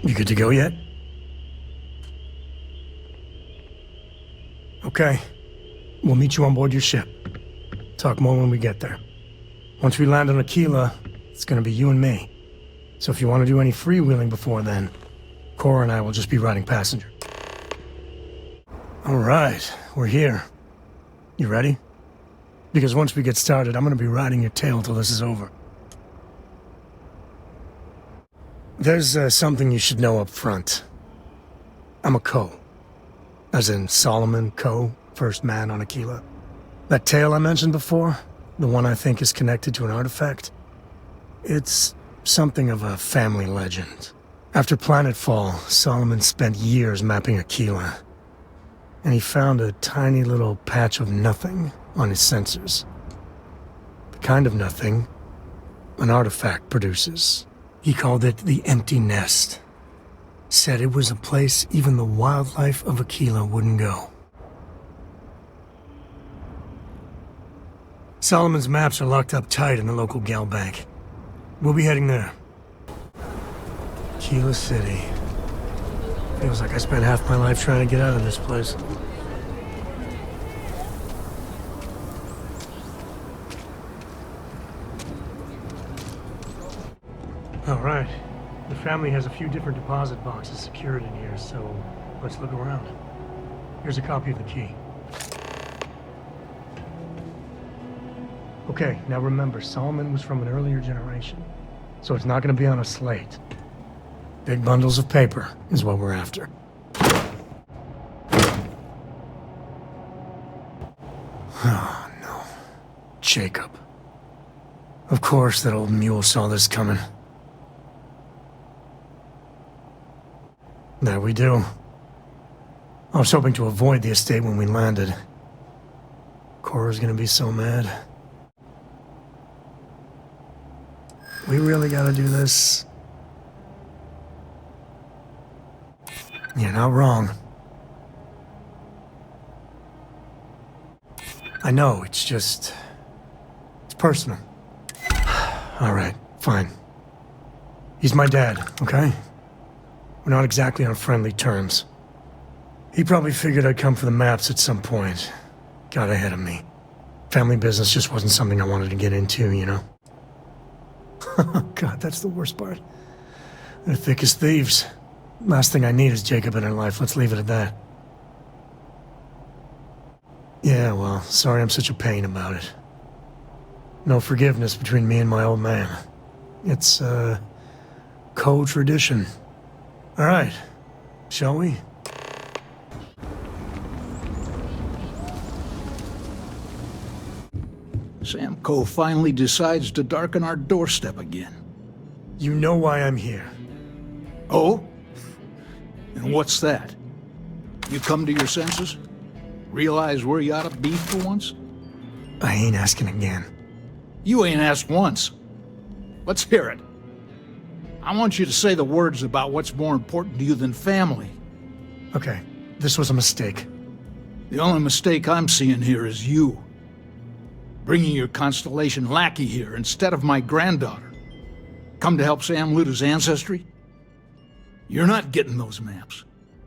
You good to go yet? Okay. We'll meet you on board your ship. Talk more when we get there. Once we land on Aquila, it's gonna be you and me. So if you want to do any freewheeling before then, Cora and I will just be riding passenger. Alright, we're here. You ready? Because once we get started, I'm gonna be riding your tail till this is over. There's something you should know up front. I'm a Co. As in Solomon Co., first man on Aquila. That tale I mentioned before, the one I think is connected to an artifact, it's something of a family legend. After planetfall, Solomon spent years mapping Aquila, and he found a tiny little patch of nothing on his sensors. The kind of nothing an artifact produces. He called it the Empty Nest. Said it was a place even the wildlife of Aquila wouldn't go. Solomon's maps are locked up tight in the local gal bank. We'll be heading there. Aquila City. Feels like I spent half my life trying to get out of this place. All right. The family has a few different deposit boxes secured in here, so let's look around. Here's a copy of the key. Okay, now remember, Solomon was from an earlier generation, so it's not going to be on a slate. Big bundles of paper is what we're after. Oh, no. Jacob. Of course that old mule saw this coming. There we do. I was hoping to avoid the estate when we landed. Cora's gonna be so mad. We really gotta do this. You're not wrong. I know, it's personal. All right, fine. He's my dad, okay? We're not exactly on friendly terms. He probably figured I'd come for the maps at some point. Got ahead of me. Family business just wasn't something I wanted to get into, you know? God, that's the worst part. They're thick as thieves. Last thing I need is Jacob in her life. Let's leave it at that. Yeah, well, sorry I'm such a pain about it. No forgiveness between me and my old man. It's, co-tradition. All right, shall we? Sam Coe finally decides to darken our doorstep again. You know why I'm here. Oh? And what's that? You come to your senses? Realize where you ought to be for once? I ain't asking again. You ain't asked once. Let's hear it. I want you to say the words about what's more important to you than family. Okay, this was a mistake. The only mistake I'm seeing here is you. Bringing your Constellation lackey here instead of my granddaughter. Come to help Sam loot his ancestry? You're not getting those maps.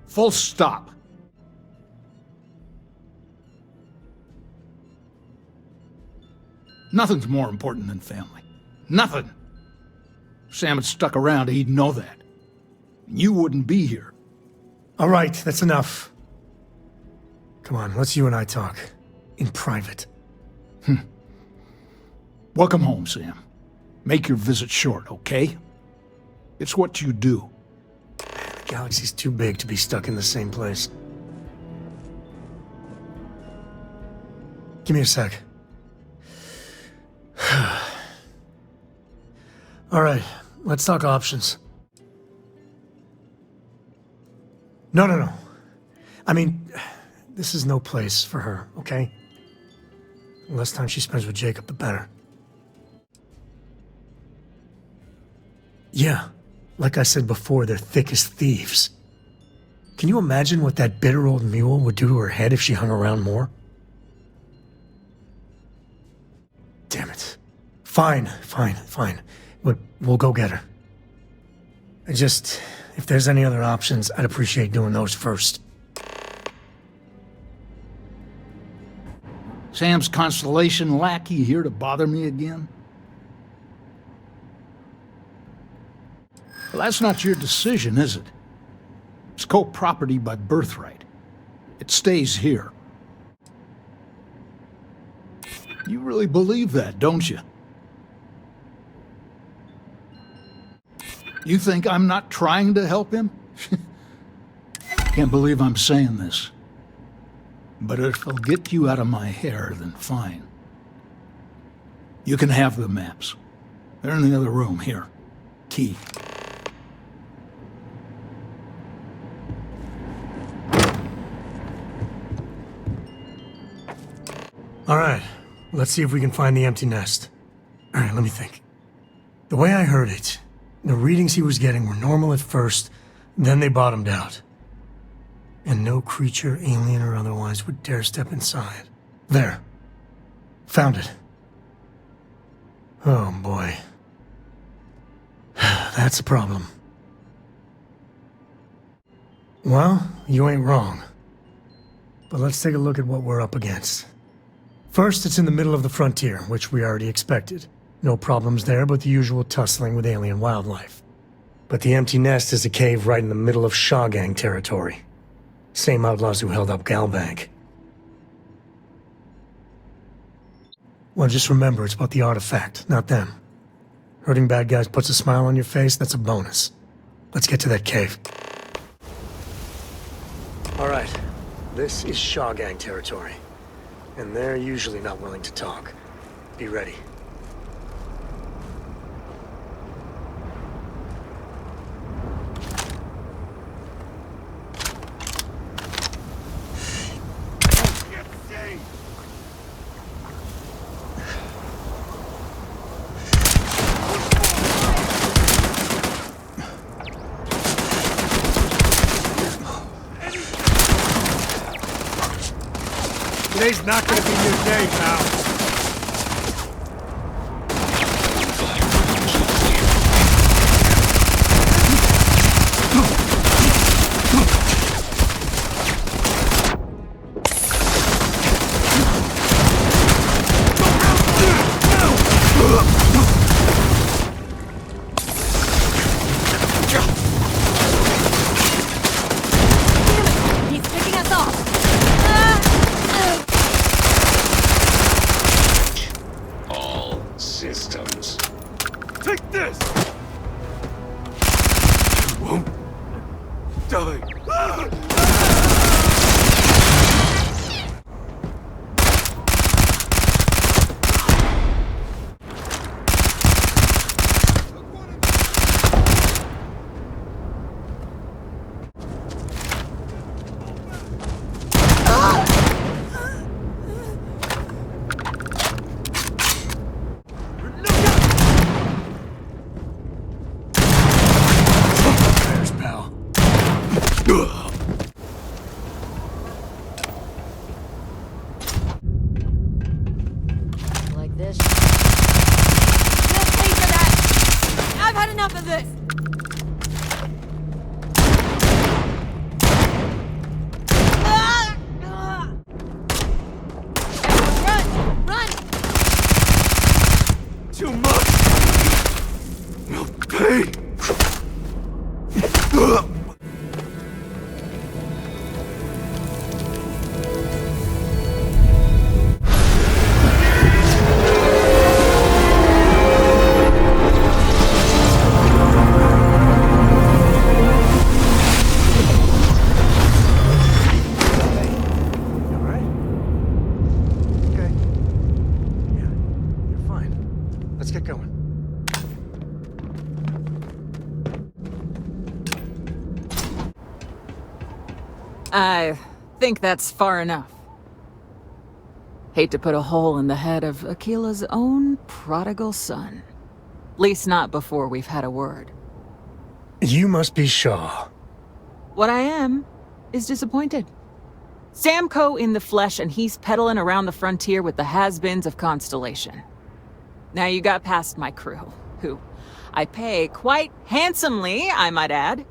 Full stop. Nothing's more important than family. Nothing. If Sam had stuck around, he'd know that. You wouldn't be here. All right, that's enough. Come on, let's you and I talk. In private. Welcome home, Sam. Make your visit short, okay? It's what you do. The galaxy's too big to be stuck in the same place. Give me a sec. All right, let's talk options. No. I mean, this is no place for her, okay? The less time she spends with Jacob, the better. Yeah, like I said before, they're thick as thieves. Can you imagine what that bitter old mule would do to her head if she hung around more? Damn it. Fine. But we'll go get her. If there's any other options, I'd appreciate doing those first. Sam's Constellation lackey here to bother me again? Well, that's not your decision, is it? It's co-property by birthright. It stays here. You really believe that, don't you? You think I'm not trying to help him? Can't believe I'm saying this. But if it'll get you out of my hair, then fine. You can have the maps. They're in the other room, here. Key. All right, let's see if we can find the empty nest. All right, let me think. The way I heard it, the readings he was getting were normal at first, then they bottomed out. And no creature, alien or otherwise, would dare step inside. There. Found it. Oh boy. That's a problem. Well, you ain't wrong. But let's take a look at what we're up against. First, it's in the middle of the frontier, which we already expected. No problems there but the usual tussling with alien wildlife. But the empty nest is a cave right in the middle of Shaw Gang territory. Same outlaws who held up Galbank. Well, just remember, it's about the artifact, not them. Hurting bad guys puts a smile on your face, that's a bonus. Let's get to that cave. All right, this is Shaw Gang territory. And they're usually not willing to talk. Be ready. Today's not gonna be your day, pal. He's picking us off. Systems. Take this! You won't die. Like this. Just pay for that! I've had enough of this! Everyone, run! Run! Too much! We'll pay! Let's get going. I think that's far enough. Hate to put a hole in the head of Akila's own prodigal son. Least not before we've had a word. You must be Shaw. What I am is disappointed. Samco in the flesh, and he's peddling around the frontier with the has-beens of Constellation. Now you got past my crew, who I pay quite handsomely, I might add.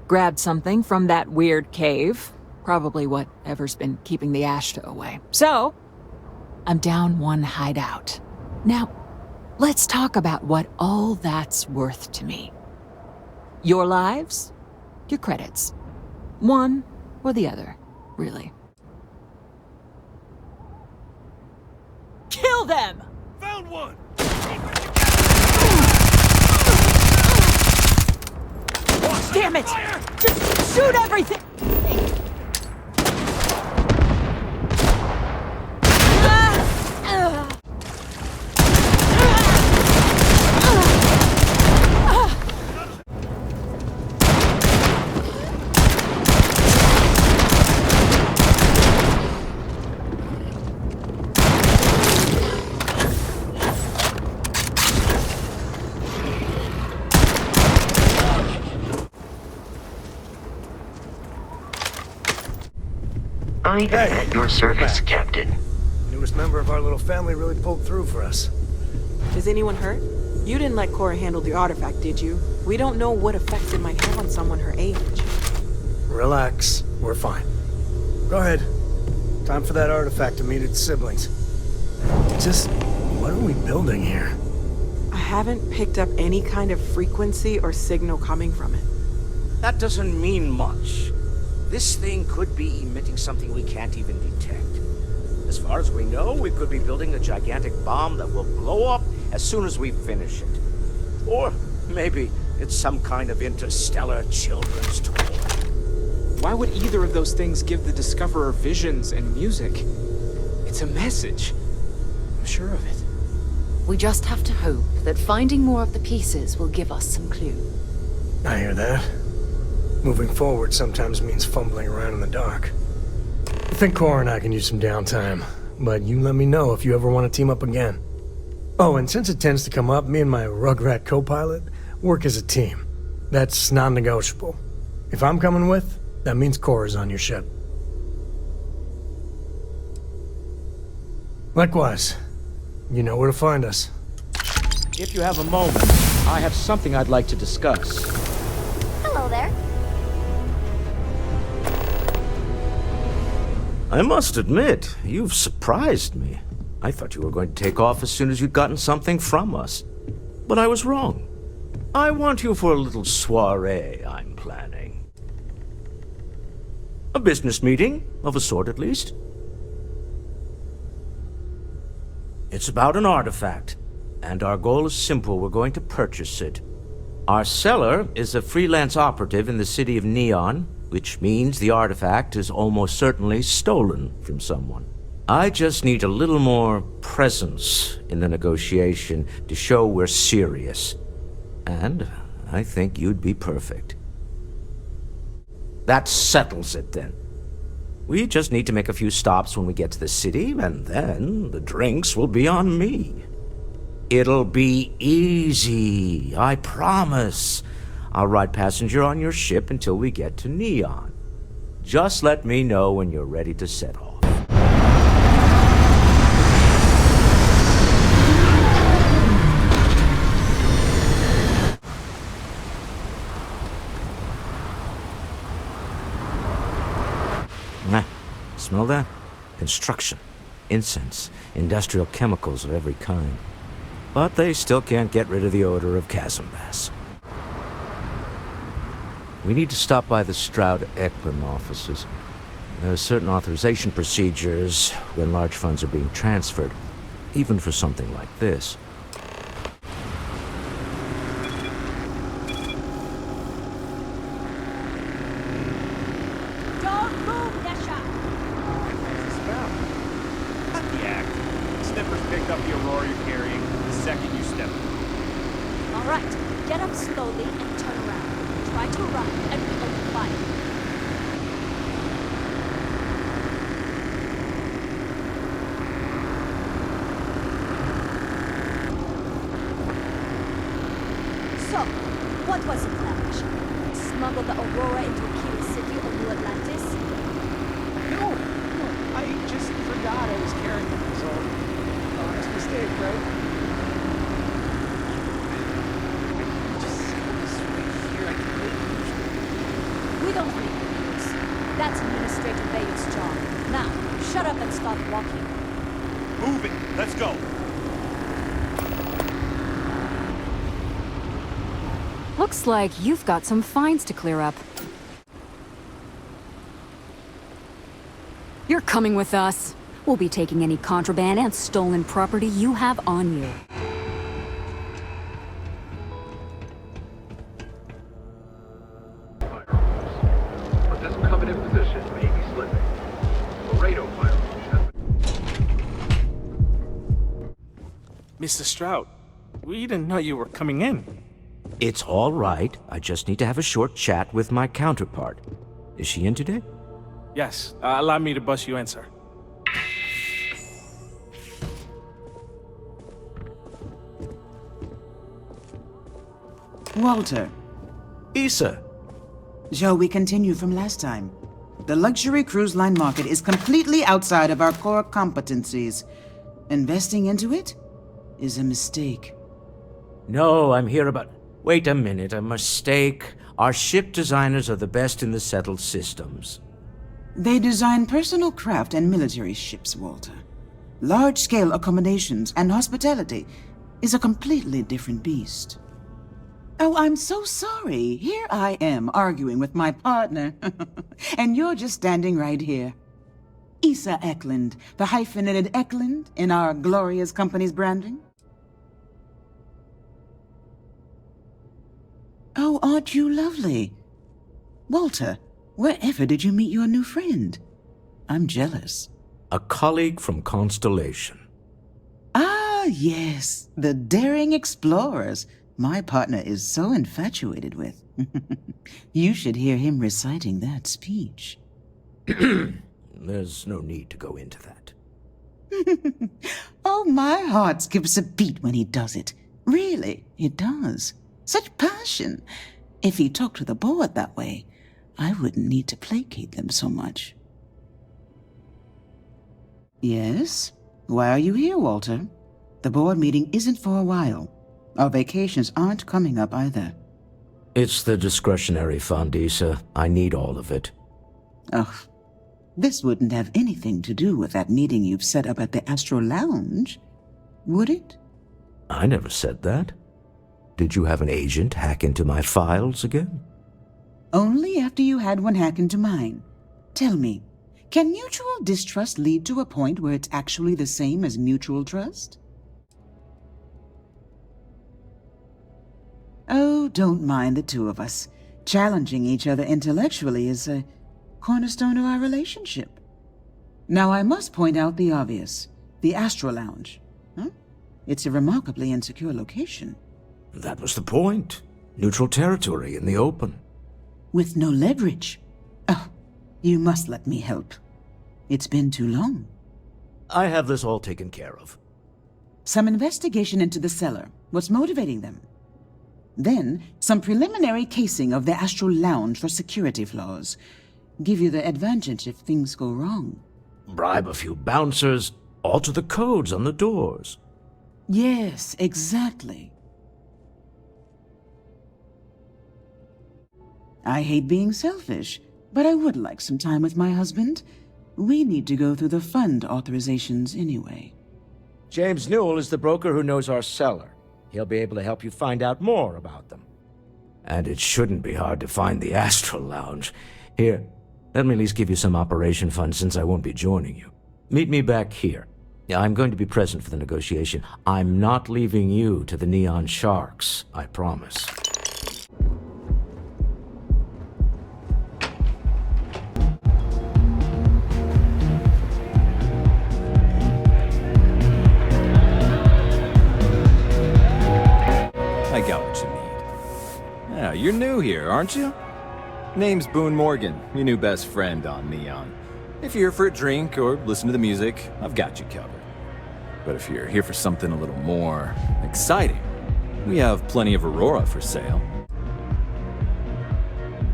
Grabbed something from that weird cave. Probably whatever's been keeping the Ashta away. So, I'm down one hideout. Now, let's talk about what all that's worth to me. Your lives, your credits. One or the other, really. Kill them! Found one! Damn it! Just shoot everything! I am at your service, Captain. Newest member of our little family really pulled through for us. Is anyone hurt? You didn't let Cora handle the artifact, did you? We don't know what effects it might have on someone her age. Relax. We're fine. Go ahead. Time for that artifact to meet its siblings. Just, what are we building here? I haven't picked up any kind of frequency or signal coming from it. That doesn't mean much. This thing could be emitting something we can't even detect. As far as we know, we could be building a gigantic bomb that will blow up as soon as we finish it. Or maybe it's some kind of interstellar children's toy. Why would either of those things give the Discoverer visions and music? It's a message. I'm sure of it. We just have to hope that finding more of the pieces will give us some clue. I hear that. Moving forward sometimes means fumbling around in the dark. I think Cora and I can use some downtime, but you let me know if you ever want to team up again. Oh, and since it tends to come up, me and my Rugrat co-pilot work as a team. That's non-negotiable. If I'm coming with, that means Cora's on your ship. Likewise, you know where to find us. If you have a moment, I have something I'd like to discuss. Hello there. I must admit, you've surprised me. I thought you were going to take off as soon as you'd gotten something from us. But I was wrong. I want you for a little soiree I'm planning. A business meeting, of a sort at least. It's about an artifact, and our goal is simple. We're going to purchase it. Our seller is a freelance operative in the city of Neon, which means the artifact is almost certainly stolen from someone. I just need a little more presence in the negotiation to show we're serious. And I think you'd be perfect. That settles it then. We just need to make a few stops when we get to the city, and then the drinks will be on me. It'll be easy, I promise. I'll ride passenger on your ship until we get to Neon. Just let me know when you're ready to set off. Smell that? Construction, incense, industrial chemicals of every kind. But they still can't get rid of the odor of chasm bass. We need to stop by the Stroud-Eklund offices. There are certain authorization procedures when large funds are being transferred, even for something like this. Don't move, Nesha! Cut the act. Snippers picked up the Aurora you're carrying the second you step in. All right, get up slowly and turn around. Try to run and we open fire. So, what was the plan? Smuggle the Aurora into Kira City or New Atlantis? No, I just forgot I was carrying them, so honest mistake, right? That's Administrator Bayard's job. Now, shut up and start walking. Move it. Let's go. Looks like you've got some fines to clear up. You're coming with us. We'll be taking any contraband and stolen property you have on you. But this coveted position may be slipping. Laredo fire. Mr. Stroud, we didn't know you were coming in. It's all right. I just need to have a short chat with my counterpart. Is she in today? Yes, allow me to bust you in, sir. Walter. Issa. Shall we continue from last time? The luxury cruise line market is completely outside of our core competencies. Investing into it is a mistake. No, I'm here about... Wait a minute, a mistake. Our ship designers are the best in the settled systems. They design personal craft and military ships, Walter. Large-scale accommodations and hospitality is a completely different beast. Oh, I'm so sorry. Here I am arguing with my partner. And you're just standing right here. Issa Eklund, the hyphenated Eklund in our glorious company's branding. Oh, aren't you lovely? Walter, wherever did you meet your new friend? I'm jealous. A colleague from Constellation. Ah, yes, the daring explorers my partner is so infatuated with. You should hear him reciting that speech. There's no need to go into that. Oh, my heart skips a beat when he does it. Really, it does. Such passion. If he talked to the board that way, I wouldn't need to placate them so much. Yes? Why are you here, Walter? The board meeting isn't for a while. Our vacations aren't coming up either. It's the discretionary fund, Issa. I need all of it. Ugh. This wouldn't have anything to do with that meeting you've set up at the Astro Lounge, would it? I never said that. Did you have an agent hack into my files again? Only after you had one hack into mine. Tell me, can mutual distrust lead to a point where it's actually the same as mutual trust? Oh, don't mind the two of us. Challenging each other intellectually is a cornerstone of our relationship. Now, I must point out the obvious. The Astro Lounge. Huh? It's a remarkably insecure location. That was the point. Neutral territory in the open. With no leverage. Oh, you must let me help. It's been too long. I have this all taken care of. Some investigation into the cellar. What's motivating them? Then, some preliminary casing of the Astral Lounge for security flaws. Give you the advantage if things go wrong. Bribe a few bouncers, alter the codes on the doors. Yes, exactly. I hate being selfish, but I would like some time with my husband. We need to go through the fund authorizations anyway. James Newell is the broker who knows our cellar. He'll be able to help you find out more about them. And it shouldn't be hard to find the Astral Lounge. Here, let me at least give you some operation funds since I won't be joining you. Meet me back here. I'm going to be present for the negotiation. I'm not leaving you to the Neon Sharks, I promise. I got what you need. Yeah, you're new here, aren't you? Name's Boone Morgan, your new best friend on Neon. If you're here for a drink or listen to the music, I've got you covered. But if you're here for something a little more exciting, we have plenty of Aurora for sale.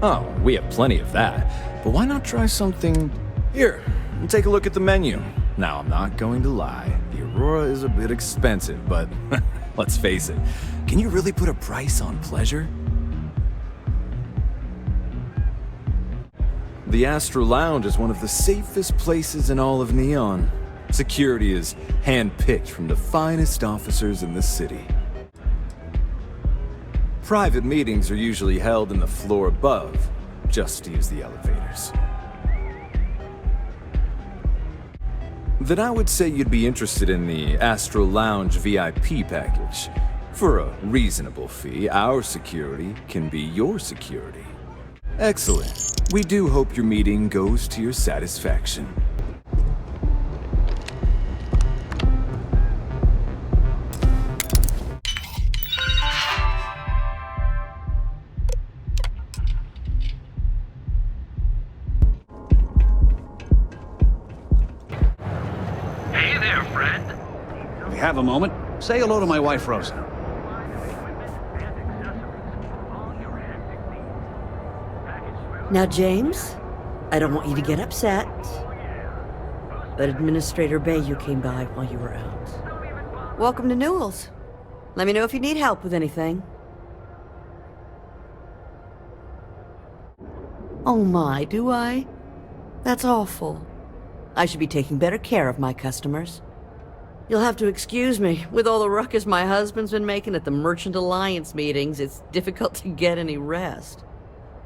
Oh, we have plenty of that, but why not try something... Here, take a look at the menu. Now, I'm not going to lie, the Aurora is a bit expensive, but let's face it, can you really put a price on pleasure? The Astral Lounge is one of the safest places in all of Neon. Security is handpicked from the finest officers in the city. Private meetings are usually held in the floor above. Just use the elevators. Then I would say you'd be interested in the Astral Lounge VIP package. For a reasonable fee, our security can be your security. Excellent. We do hope your meeting goes to your satisfaction. Hey there, friend. If you have a moment, say hello to my wife, Rosa. Now, James, I don't want you to get upset, but Administrator Bayou came by while you were out. Welcome to Newell's. Let me know if you need help with anything. Oh my, do I? That's awful. I should be taking better care of my customers. You'll have to excuse me. With all the ruckus my husband's been making at the Merchant Alliance meetings, it's difficult to get any rest.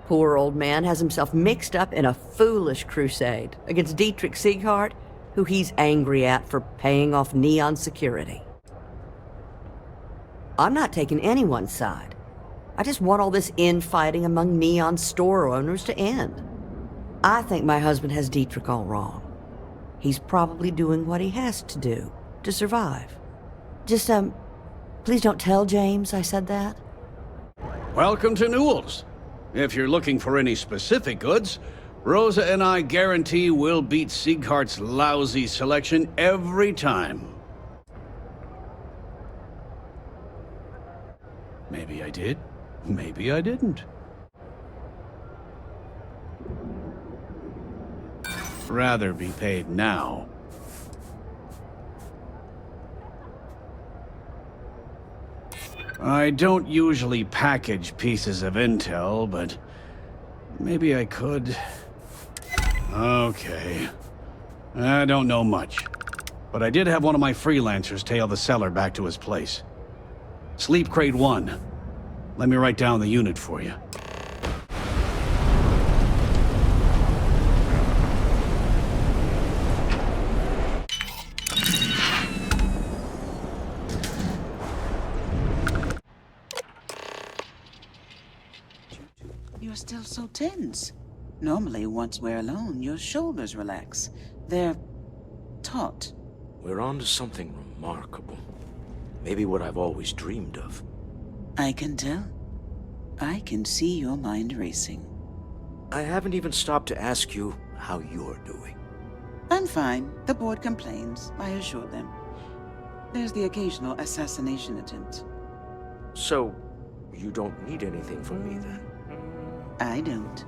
Poor old man has himself mixed up in a foolish crusade against Dietrich Sieghart, who he's angry at for paying off Neon security. I'm not taking anyone's side. I just want all this infighting among Neon store owners to end. I think my husband has Dietrich all wrong. He's probably doing what he has to do to survive. Just, please don't tell James I said that. Welcome to Newell's. If you're looking for any specific goods, Rosa and I guarantee we'll beat Sieghart's lousy selection every time. Maybe I did, maybe I didn't. Rather be paid now. I don't usually package pieces of intel, but maybe I could. Okay. I don't know much, but I did have one of my freelancers tail the seller back to his place. Sleep Crate 1. Let me write down the unit for you. You're still so tense. Normally, once we're alone, your shoulders relax. They're taut. We're on to something remarkable. Maybe what I've always dreamed of. I can tell. I can see your mind racing. I haven't even stopped to ask you how you're doing. I'm fine. The board complains, I assure them. There's the occasional assassination attempt. So, you don't need anything from me then? I don't.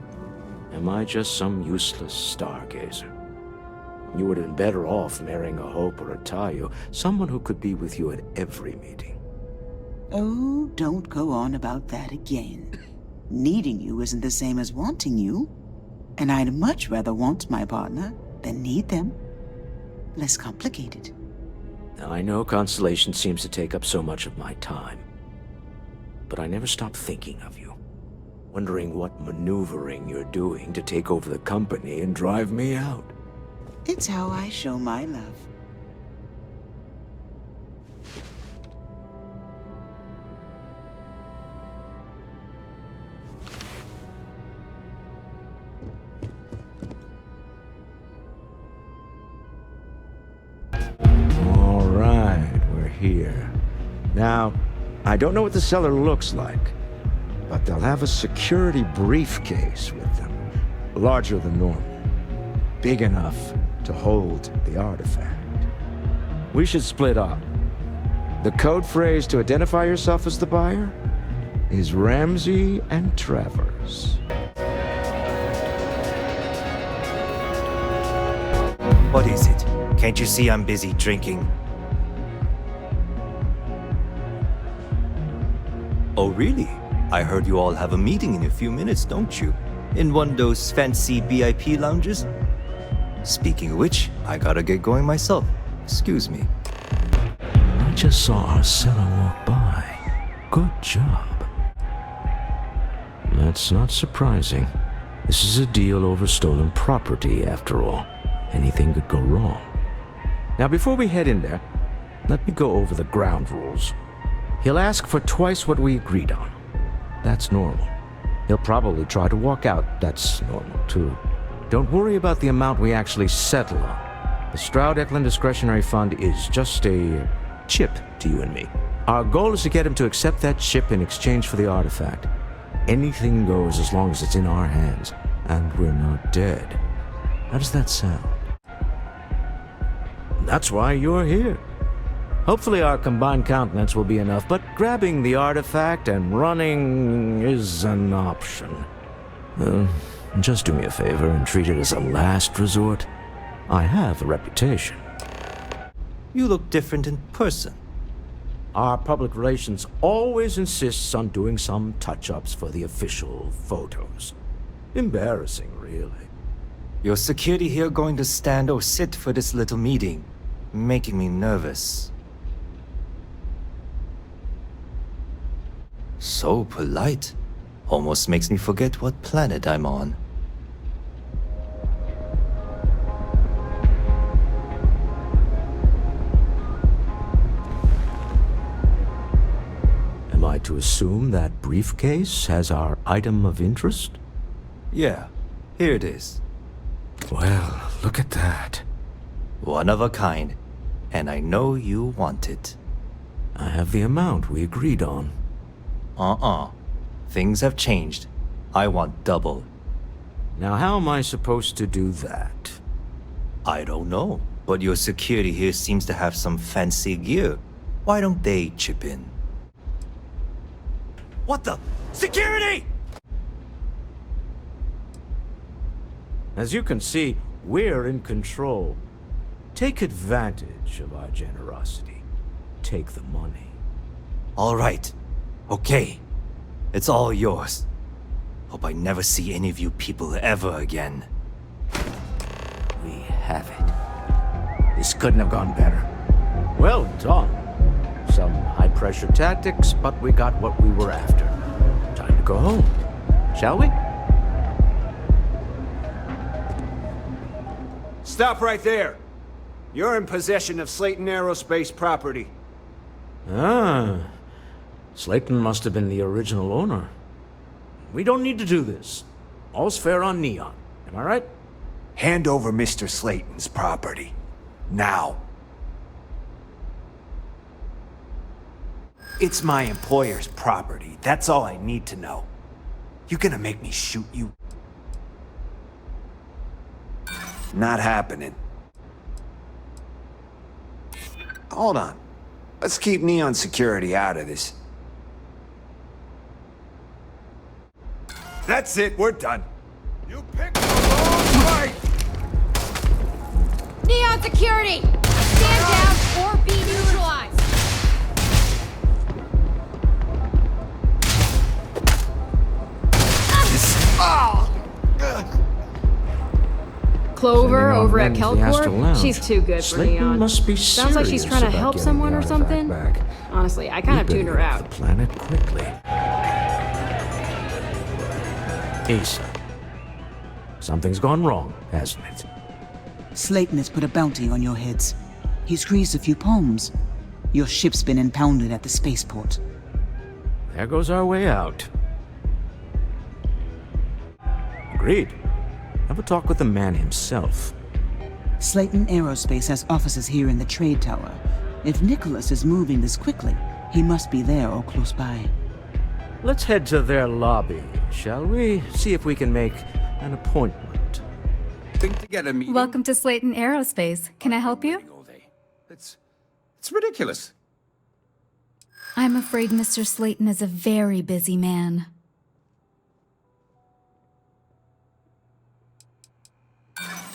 Am I just some useless stargazer? You would have been better off marrying a Hope or a Tayo, someone who could be with you at every meeting. Oh, don't go on about that again. Needing you isn't the same as wanting you. And I'd much rather want my partner than need them. Less complicated. Now, I know Constellation seems to take up so much of my time. But I never stop thinking of you. Wondering what maneuvering you're doing to take over the company and drive me out. It's how I show my love. All right, we're here. Now, I don't know what the cellar looks like, but they'll have a security briefcase with them, larger than normal, big enough to hold the artifact. We should split up. The code phrase to identify yourself as the buyer is Ramsey and Travers. What is it? Can't you see I'm busy drinking? Oh, really? I heard you all have a meeting in a few minutes, don't you? In one of those fancy VIP lounges? Speaking of which, I gotta get going myself. Excuse me. I just saw our seller walk by. Good job. That's not surprising. This is a deal over stolen property, after all. Anything could go wrong. Now, before we head in there, let me go over the ground rules. He'll ask for twice what we agreed on. That's normal. He'll probably try to walk out. That's normal, too. Don't worry about the amount we actually settle on. The Stroud-Eklund Discretionary Fund is just a chip to you and me. Our goal is to get him to accept that chip in exchange for the artifact. Anything goes as long as it's in our hands, and we're not dead. How does that sound? That's why you're here. Hopefully our combined countenance will be enough, but grabbing the artifact and running is an option. Just do me a favor and treat it as a last resort. I have a reputation. You look different in person. Our public relations always insists on doing some touch-ups for the official photos. Embarrassing, really. Your security here going to stand or sit for this little meeting, making me nervous. So polite. Almost makes me forget what planet I'm on. Am I to assume that briefcase has our item of interest? Yeah, here it is. Well, look at that. One of a kind, and I know you want it. I have the amount we agreed on. Things have changed. I want double. Now how am I supposed to do that? I don't know, but your security here seems to have some fancy gear. Why don't they chip in? What the? Security! As you can see, we're in control. Take advantage of our generosity. Take the money. All right. Okay. It's all yours. Hope I never see any of you people ever again. We have it. This couldn't have gone better. Well done. Some high-pressure tactics, but we got what we were after. Time to go home. Shall we? Stop right there. You're in possession of Slayton Aerospace property. Ah. Slayton must have been the original owner. We don't need to do this. All's fair on Neon. Am I right? Hand over Mr. Slayton's property. Now. It's my employer's property. That's all I need to know. You gonna make me shoot you? Not happening. Hold on. Let's keep Neon Security out of this. That's it, we're done. You picked the wrong fight! Neon Security! Stand down or be neutralized! Clover over at Astor Kelport? Lounge. She's too good for Slayton Neon. must be Sounds like she's trying to serious about help getting someone the or artifact something. back. Honestly, I kind of tuned her out. The planet quickly. Ace. Something's gone wrong, hasn't it? Slayton has put a bounty on your heads. He's greased a few palms. Your ship's been impounded at the spaceport. There goes our way out. Agreed. Have a talk with the man himself. Slayton Aerospace has offices here in the trade tower. If Nicholas is moving this quickly, he must be there or close by. Let's head to their lobby, shall we? See if we can make an appointment. Think to get a meeting? Welcome to Slayton Aerospace. Can I help you? It's ridiculous. I'm afraid Mr. Slayton is a very busy man.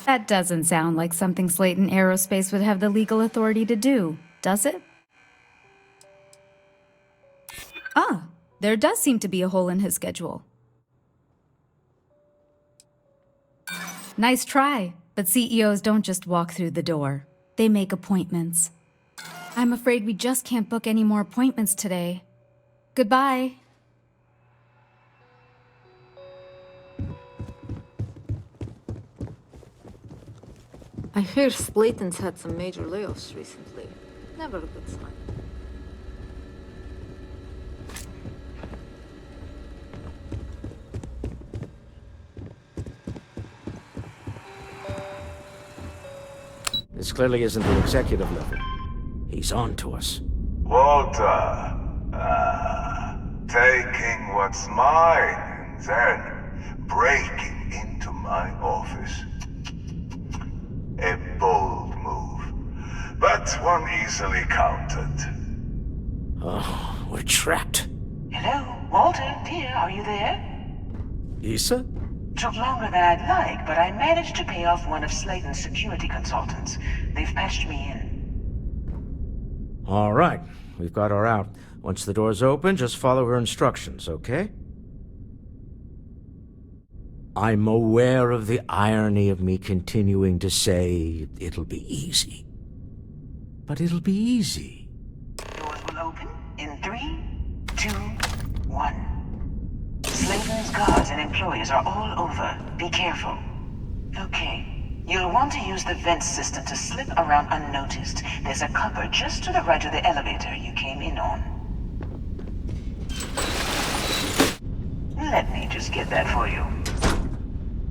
That doesn't sound like something Slayton Aerospace would have the legal authority to do, does it? Ah, there does seem to be a hole in his schedule. Nice try, but CEOs don't just walk through the door. They make appointments. I'm afraid we just can't book any more appointments today. Goodbye. I hear Slayton's had some major layoffs recently. Never a good sign. This clearly isn't the executive level. He's on to us. Walter, taking what's mine and then breaking into my office. A bold move, but one easily countered. Oh, we're trapped. Hello, Walter, dear, are you there? Issa? Took longer than I'd like, but I managed to pay off one of Slayton's security consultants. They've patched me in. All right, we've got her out. Once the door's open, just follow her instructions, okay? I'm aware of the irony of me continuing to say it'll be easy. But it'll be easy. Doors will open in 3, 2, 1. Slayton's guards and employees are all over. Be careful. Okay. You'll want to use the vent system to slip around unnoticed. There's a cupboard just to the right of the elevator you came in on. Let me just get that for you.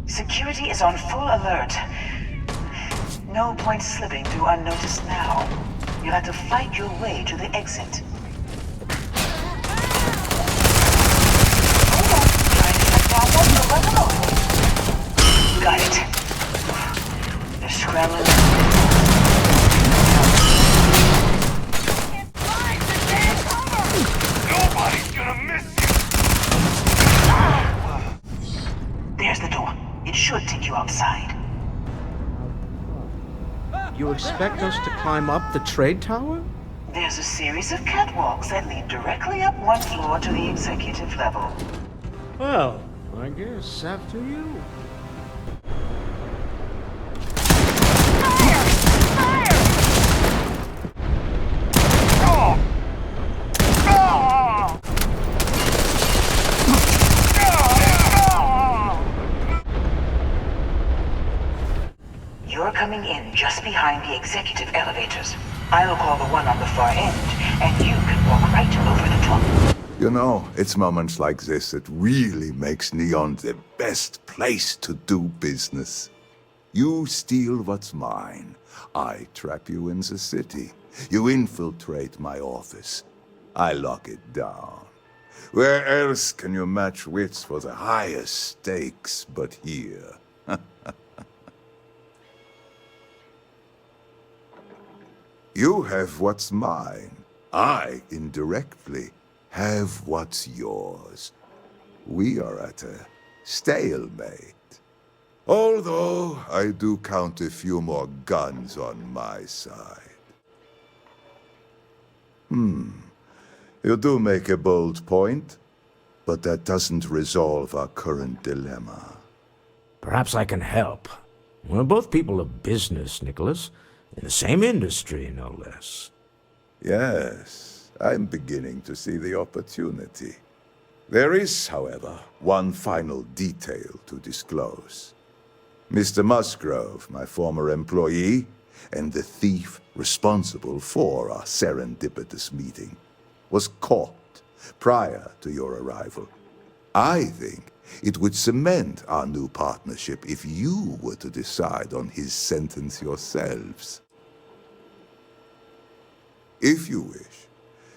Security is on full alert. No point slipping through unnoticed now. You'll have to fight your way to the exit. Got it. They're scrambling. Nobody's gonna miss you! There's the door. It should take you outside. You expect us to climb up the trade tower? There's a series of catwalks that lead directly up one floor to the executive level. Well, I guess after you. You're coming in just behind the executive elevators. I'll call the one on the far end, and you can walk right over the top. You know, it's moments like this that really makes Neon the best place to do business. You steal what's mine. I trap you in the city. You infiltrate my office. I lock it down. Where else can you match wits for the highest stakes but here? You have what's mine. I, indirectly, have what's yours. We are at a stalemate. Although I do count a few more guns on my side. You do make a bold point, but that doesn't resolve our current dilemma. Perhaps I can help. We're both people of business, Nicholas. In the same industry, no less. Yes, I'm beginning to see the opportunity. There is, however, one final detail to disclose. Mr. Musgrove, my former employee, and the thief responsible for our serendipitous meeting, was caught prior to your arrival. I think it would cement our new partnership if you were to decide on his sentence yourselves. If you wish,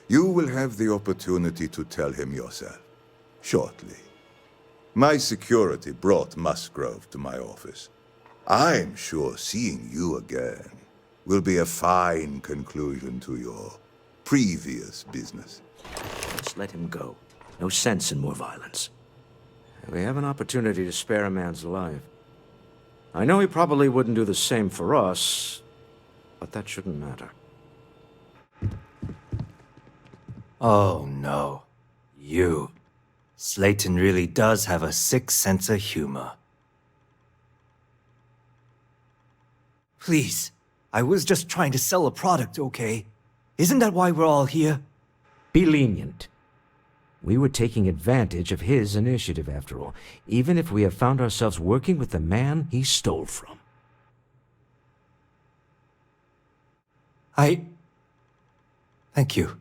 you will have the opportunity to tell him yourself, shortly. My security brought Musgrove to my office. I'm sure seeing you again will be a fine conclusion to your previous business. Just let him go. No sense in more violence. We have an opportunity to spare a man's life. I know he probably wouldn't do the same for us, but that shouldn't matter. Oh no. You. Slayton really does have a sick sense of humor. Please. I was just trying to sell a product, okay? Isn't that why we're all here? Be lenient. We were taking advantage of his initiative, after all, even if we have found ourselves working with the man he stole from. Thank you.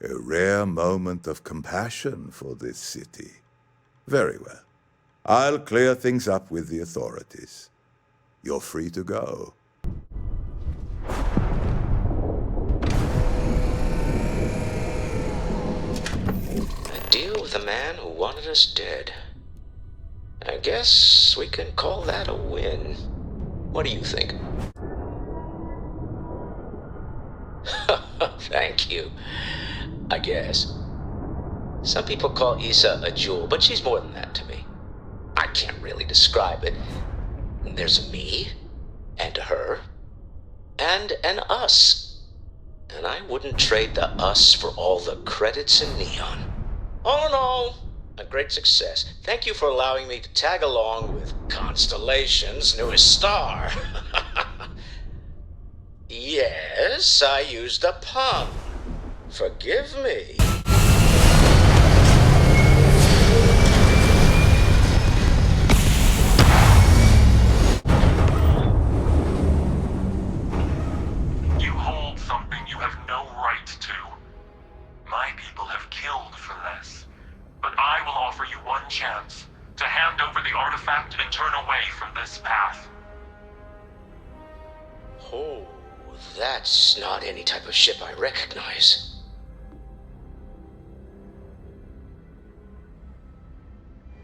A rare moment of compassion for this city. Very well. I'll clear things up with the authorities. You're free to go. A deal with a man who wanted us dead. I guess we can call that a win. What do you think? Thank you. I guess. Some people call Issa a jewel, but she's more than that to me. I can't really describe it. There's a me, and a her, and an us. And I wouldn't trade the us for all the credits in Neon. All in all, a great success. Thank you for allowing me to tag along with Constellation's newest star. Yes, I used a pun. Forgive me. You hold something you have no right to. My people have killed for less. But I will offer you one chance to hand over the artifact and turn away from this path. Oh, that's not any type of ship I recognize.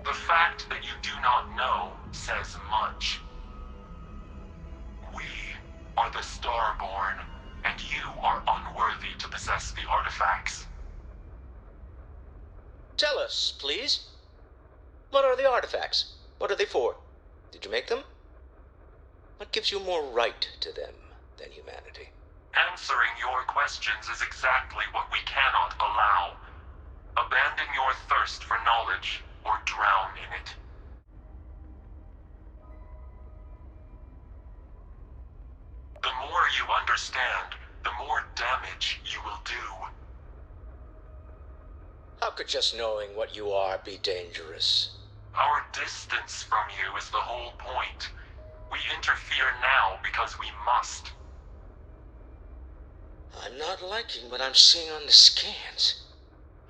The fact that you do not know says much. We are the Starborn, and you are unworthy to possess the artifacts. Tell us, please. What are the artifacts? What are they for? Did you make them? What gives you more right to them than humanity? Answering your questions is exactly what we cannot allow. Abandon your thirst for knowledge, or drown in it. The more you understand, the more damage you will do. How could just knowing what you are be dangerous? Our distance from you is the whole point. We interfere now because we must. I'm not liking what I'm seeing on the scans.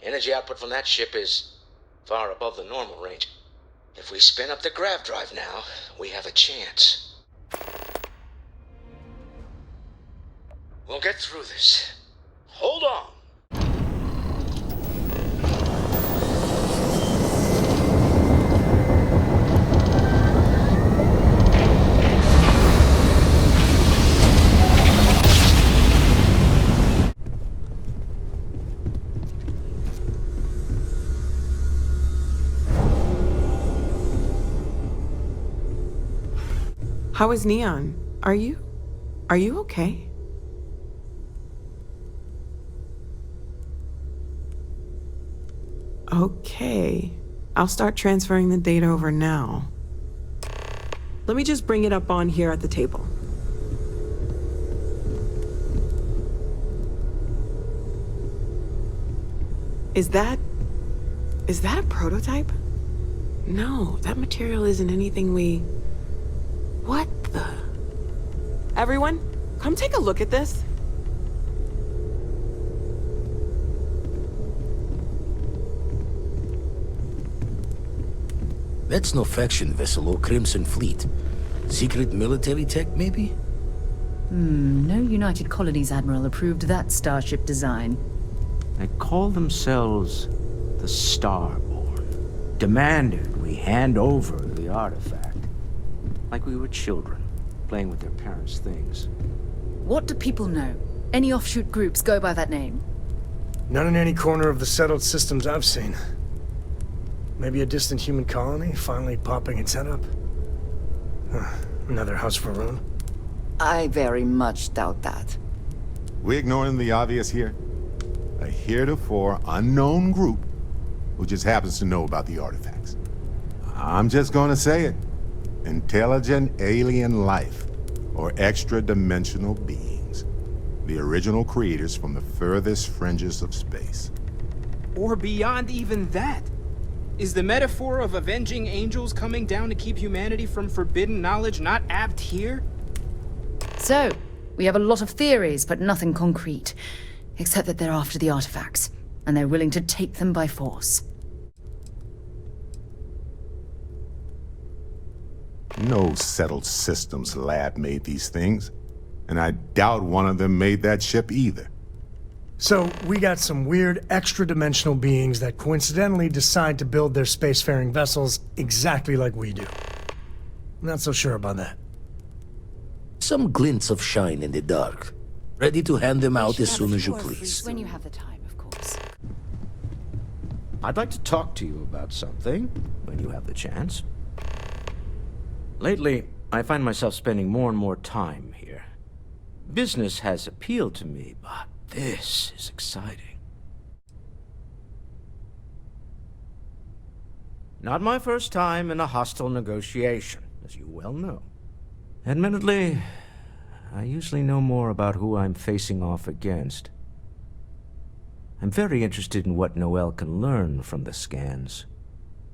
Energy output from that ship is far above the normal range. If we spin up the grav drive now, we have a chance. We'll get through this. Hold on. How is Neon? Are you okay? Okay. I'll start transferring the data over now. Let me just bring it up on here at the table. Is that a prototype? No, that material isn't anything we... What the... Everyone, come take a look at this. That's no faction vessel or Crimson Fleet. Secret military tech, maybe? No United Colonies Admiral approved that starship design. They call themselves the Starborn. Demanded we hand over the artifact. Like we were children, playing with their parents' things. What do people know? Any offshoot groups go by that name? None in any corner of the settled systems I've seen. Maybe a distant human colony finally popping its head up? Another house for Rune? I very much doubt that. We ignoring the obvious here? A heretofore unknown group who just happens to know about the artifacts. I'm just gonna say it. Intelligent alien life. or extra-dimensional beings. The original creators from the furthest fringes of space. Or beyond even that. Is the metaphor of avenging angels coming down to keep humanity from forbidden knowledge not apt here? So, we have a lot of theories, but nothing concrete. Except that they're after the artifacts, and they're willing to take them by force. No settled systems lab made these things, and I doubt one of them made that ship either. So, we got some weird extra-dimensional beings that coincidentally decide to build their spacefaring vessels exactly like we do. Not so sure about that. Some glints of shine in the dark. Ready to hand them out as soon as you please. When you have the time, of course. I'd like to talk to you about something, when you have the chance. Lately, I find myself spending more and more time here. Business has appealed to me, but this is exciting. Not my first time in a hostile negotiation, as you well know. Admittedly, I usually know more about who I'm facing off against. I'm very interested in what Noel can learn from the scans.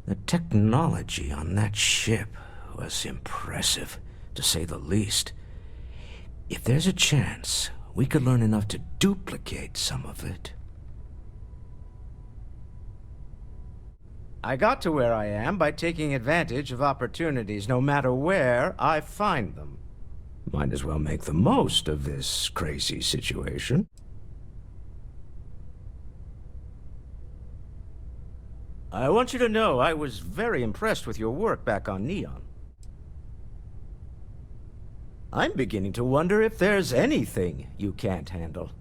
The technology on that ship was impressive, to say the least. If there's a chance, we could learn enough to duplicate some of it. I got to where I am by taking advantage of opportunities, no matter where I find them. Might as well make the most of this crazy situation. I want you to know I was very impressed with your work back on Neon. I'm beginning to wonder if there's anything you can't handle.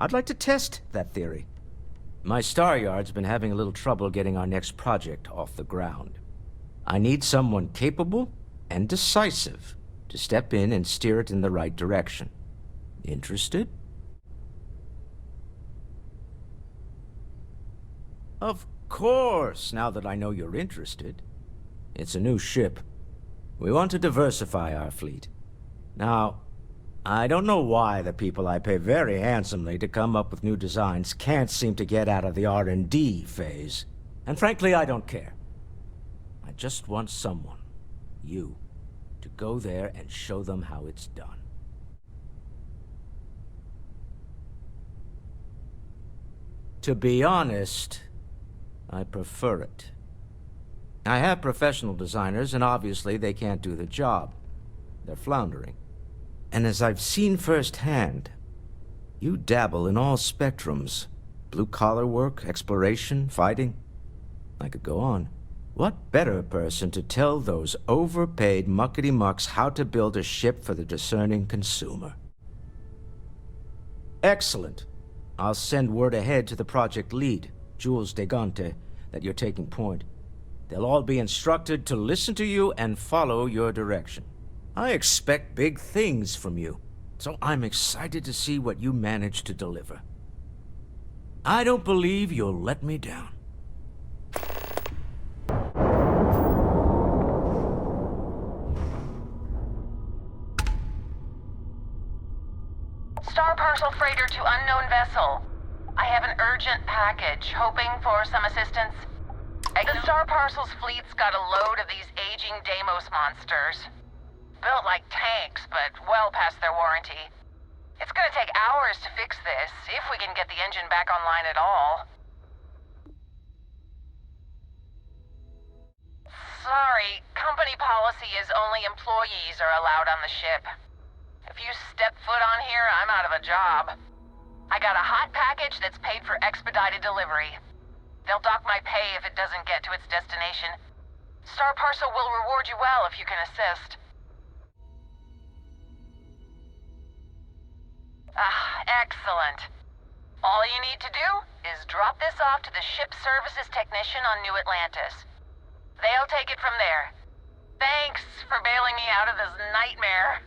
I'd like to test that theory. My Star Yard's been having a little trouble getting our next project off the ground. I need someone capable and decisive to step in and steer it in the right direction. Interested? Of course, now that I know you're interested. It's a new ship. We want to diversify our fleet. Now, I don't know why the people I pay very handsomely to come up with new designs can't seem to get out of the R&D phase. And frankly, I don't care. I just want someone, you, to go there and show them how it's done. To be honest, I prefer it. I have professional designers, and obviously they can't do the job. They're floundering. And as I've seen firsthand, you dabble in all spectrums. Blue-collar work, exploration, fighting. I could go on. What better person to tell those overpaid muckety-mucks how to build a ship for the discerning consumer? Excellent. I'll send word ahead to the project lead, Jules Degante, that you're taking point. They'll all be instructed to listen to you and follow your direction. I expect big things from you, so I'm excited to see what you manage to deliver. I don't believe you'll let me down. Star Parcel Freighter to unknown vessel. I have an urgent package, hoping for some assistance. The Star Parcel's fleet's got a load of these aging Deimos monsters. Built like tanks, but well past their warranty. It's gonna take hours to fix this, if we can get the engine back online at all. Sorry, company policy is only employees are allowed on the ship. If you step foot on here, I'm out of a job. I got a hot package that's paid for expedited delivery. They'll dock my pay if it doesn't get to its destination. Star Parcel will reward you well if you can assist. Excellent. All you need to do is drop this off to the ship services technician on New Atlantis. They'll take it from there. Thanks for bailing me out of this nightmare.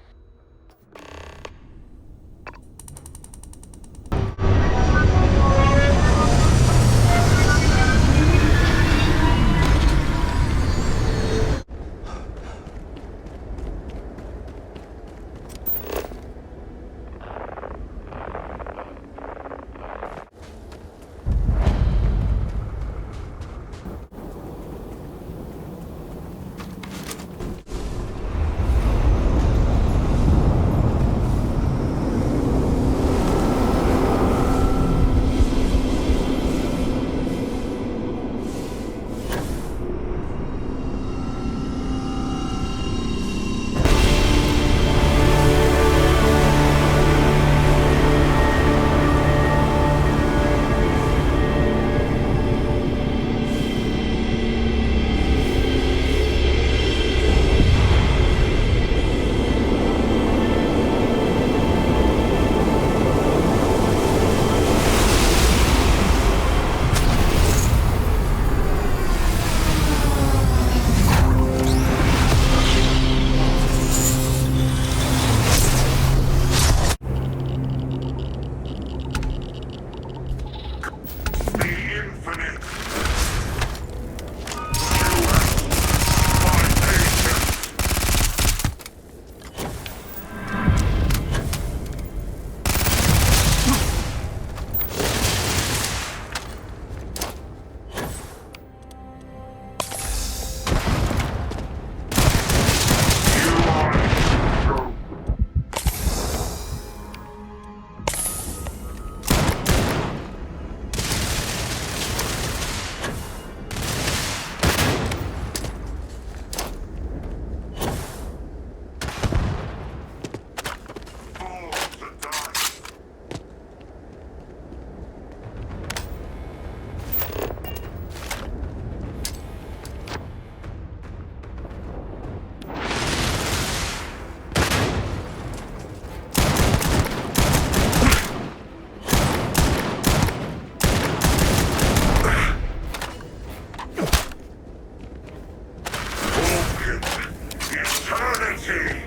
guarantee.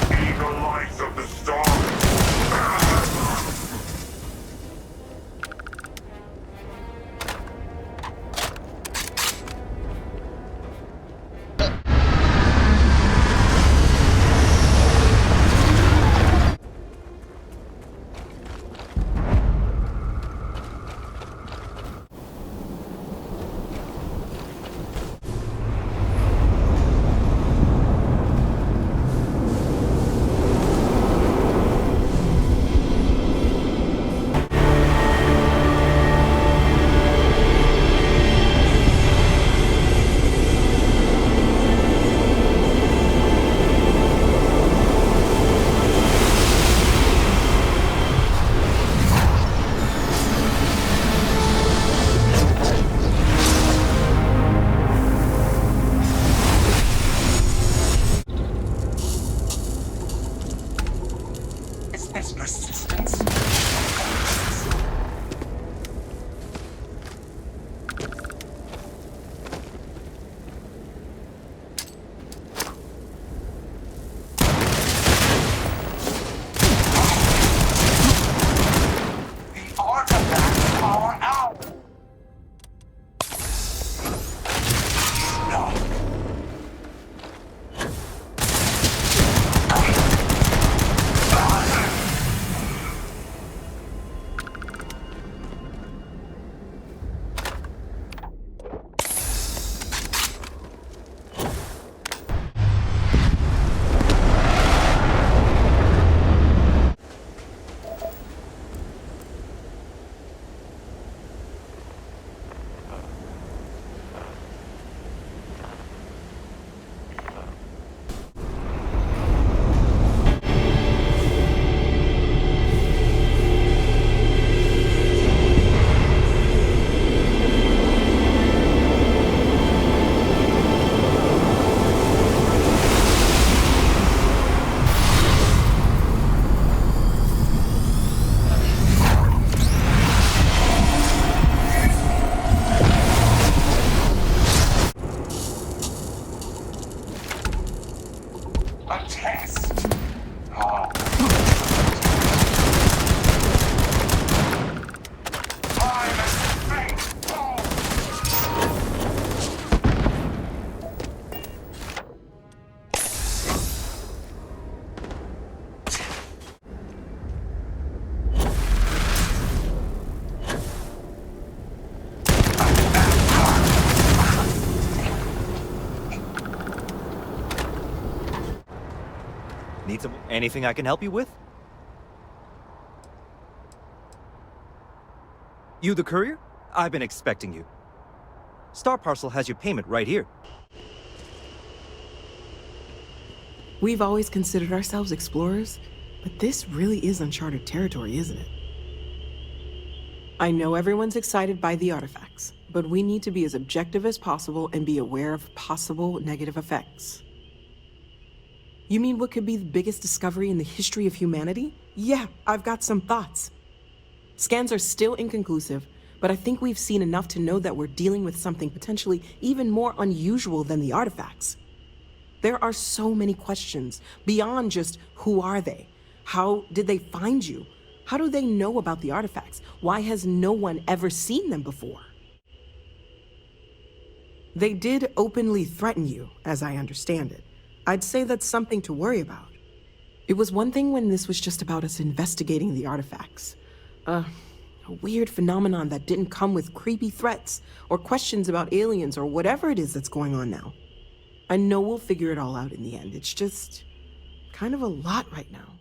Be the light of the stars. Is this persistence? The artifacts are out! No. A test. Oh. I'm faithful. Need anything I can help you with? You the courier? I've been expecting you. Star Parcel has your payment right here. We've always considered ourselves explorers, but this really is uncharted territory, isn't it? I know everyone's excited by the artifacts, but we need to be as objective as possible and be aware of possible negative effects. You mean what could be the biggest discovery in the history of humanity? Yeah, I've got some thoughts. Scans are still inconclusive, but I think we've seen enough to know that we're dealing with something potentially even more unusual than the artifacts. There are so many questions beyond just who are they? How did they find you? How do they know about the artifacts? Why has no one ever seen them before? They did openly threaten you, as I understand it. I'd say that's something to worry about. It was one thing when this was just about us investigating the artifacts. A weird phenomenon that didn't come with creepy threats or questions about aliens or whatever it is that's going on now. I know we'll figure it all out in the end. It's just kind of a lot right now.